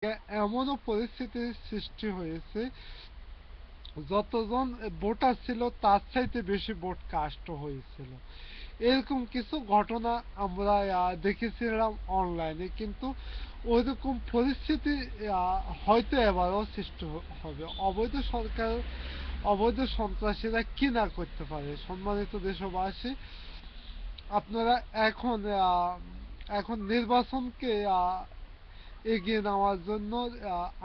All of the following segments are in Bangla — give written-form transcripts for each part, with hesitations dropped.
এমনও পরিস্থিতির সৃষ্টি হয়েছে, যতজন ভোটার ছিল তার চাইতে বেশি ভোট কাস্ট হয়েছিল। এরকম কিছু ঘটনা আমরা দেখেছিলাম অনলাইনে, কিন্তু ওইরকম পরিস্থিতি হয়তো এবারও সৃষ্টি হবে। অবৈধ সরকার, অবৈধ সন্ত্রাসীরা কি না করতে পারে। সম্মানিত দেশবাসী, আপনারা এখন এখন নির্বাচনকে এগিয়ে নেওয়ার জন্য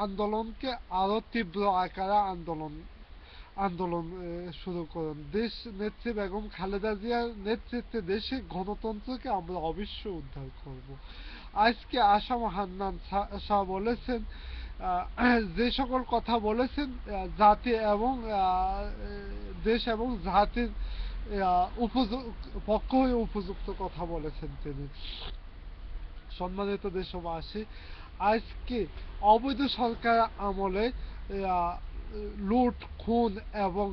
আন্দোলনকে আরো তীব্র আকারে আন্দোলন শুরু করুন। দেশ নেত্রী বেগম খালেদা জিয়ার নেতৃত্বে দেশে গণতন্ত্রকে আমরা অবশ্যই উদ্ধার করব। আজকে আসাম হান্নান শাহ বলেছেন, যে সকল কথা বলেছেন, জাতি এবং দেশ এবং জাতির পক্ষ হয়ে উপযুক্ত কথা বলেছেন তিনি। সম্মানিত দেশবাসী, আজকে অবৈধ সরকার আমলে আহ, লুট, খুন এবং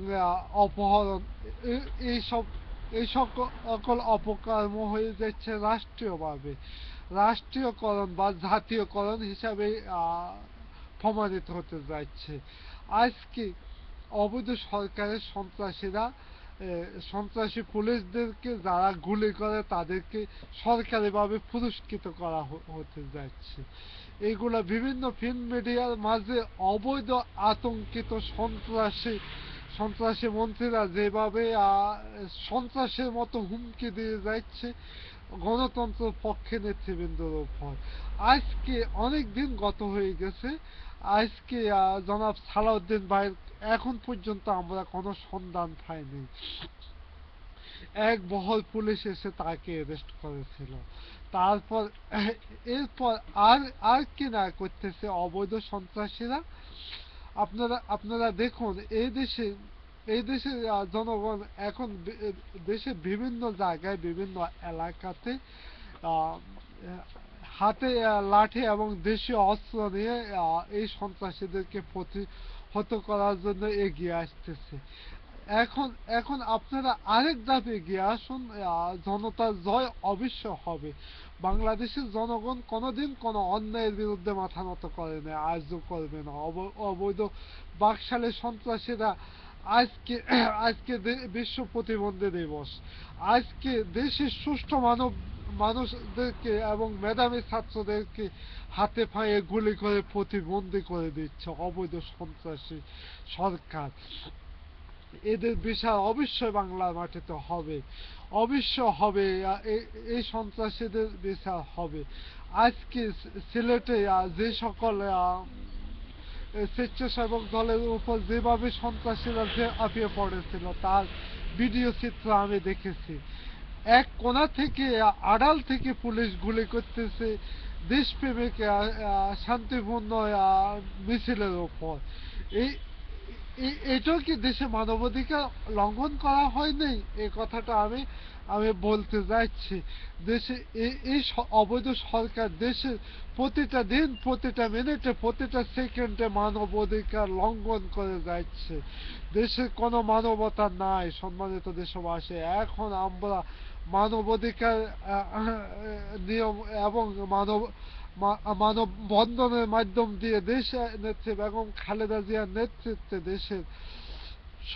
অপহরণ, এইসব এই সকল অপকর্ম হয়ে যাচ্ছে রাষ্ট্রীয়ভাবে, রাষ্ট্রীয়করণ বা জাতীয়করণ হিসাবে প্রমাণিত হতে যাচ্ছে। আজকে অবৈধ সরকারের সন্ত্রাসীরা, সন্ত্রাসী পুলিশদেরকে যারা গুলি করে তাদেরকে সরকারিভাবে পুরস্কৃত করা হতে যাচ্ছে। এগুলা বিভিন্ন ফিল্ম মিডিয়ার মাঝে অবৈধ আতঙ্কিত সন্ত্রাসী মন্ত্রীরা যেভাবে সন্ত্রাসের মতো হুমকি দিয়ে যাচ্ছে গণতন্ত্র পক্ষে নেতৃবৃন্দর উপর। আজকে অনেক দিন গত হয়ে গেছে, আজকে জনাব সালাউদ্দিন ভাইয়ের এখন পর্যন্ত আমরা কোনো সন্ধান পাইনি। এক বহর পুলিশ এসে তাকে অ্যারেস্ট করেছিল। তারপর এরপর আর আর কি না করতেছে অবৈধ সন্ত্রাসীরা। আপনারা দেখুন, এই দেশে জনগণ এখন দেশের বিভিন্ন জায়গায় বিভিন্ন এলাকাতে আহ, হাতে লাঠি এবং দেশীয় অস্ত্র নিয়ে এই সন্ত্রাসীদেরকে প্রতিহত করার জন্য এগিয়ে আসতেছে। এখন এখন আপনারা আরেক ধাপ এগিয়ে আসুন, জনতার জয় অবশ্য হবে। বাংলাদেশের জনগণ কোনোদিন কোনো অন্যায়ের বিরুদ্ধে মাথা নত করে না, আজও করবে না। অবৈধ বাকশালে সন্ত্রাসীরা আজকে আজকে বিশ্ব প্রতিবন্ধী দিবস, আজকে দেশের সুষ্ঠু মানুষদেরকে এবং মেধাবী ছাত্রদেরকে হাতে পায়ে গুলি করে প্রতিবন্ধী করে দিচ্ছে অবৈধ সন্ত্রাসী সরকার। এদের বিচার অবশ্যই বাংলার মাটিতে হবে, অবশ্য হবে। এই সন্ত্রাসীদের বিচার হবে। আজকে সিলেটে যে সকল স্বেচ্ছাসেবক দলের উপর যেভাবে সন্ত্রাসীরা যে ঝাঁপিয়ে পড়েছিল তার ভিডিও চিত্র আমি দেখেছি। এক কোণা থেকে, আড়াল থেকে পুলিশ গুলি করতেছে দেশপ্রেমিক শান্তিপূর্ণ মিছিলের উপর। এই এটাও কি দেশে মানবাধিকার লঙ্ঘন করা হয়নি? এই কথাটা আমি আমি বলতে যাচ্ছি। দেশে এই অবৈধ সরকার দেশের প্রতিটা দিন, প্রতিটা মিনিটে, প্রতিটা সেকেন্ডে মানব অধিকার লঙ্ঘন করে যাচ্ছে। দেশে কোনো মানবতা নাই। সম্মানিত দেশবাসী, এখন আমরা মানবাধিকার নিয়ম এবং মানববন্ধনের মাধ্যম দিয়ে দেশে নেত্রী বেগম খালেদা জিয়ার নেতৃত্বে দেশের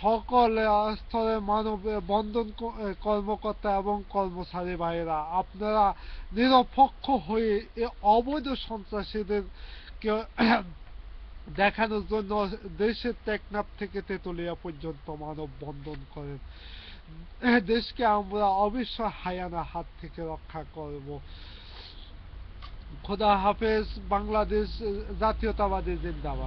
সকল স্তরের মানব বন্ধন কর্মকর্তা এবং কর্মচারী ভাইয়েরা, আপনারা নিরপেক্ষ হয়ে এ অবৈধ সন্ত্রাসীদেরকে দেখানোর জন্য দেশের টেকনাফ থেকে তেতুলিয়া পর্যন্ত মানববন্ধন করেন। দেশকে আমরা অবশ্যই হায়ানা হাত থেকে রক্ষা করব। খোদা হাফেজ। বাংলাদেশ জাতীয়তাবাদী জিন্দাবাদ।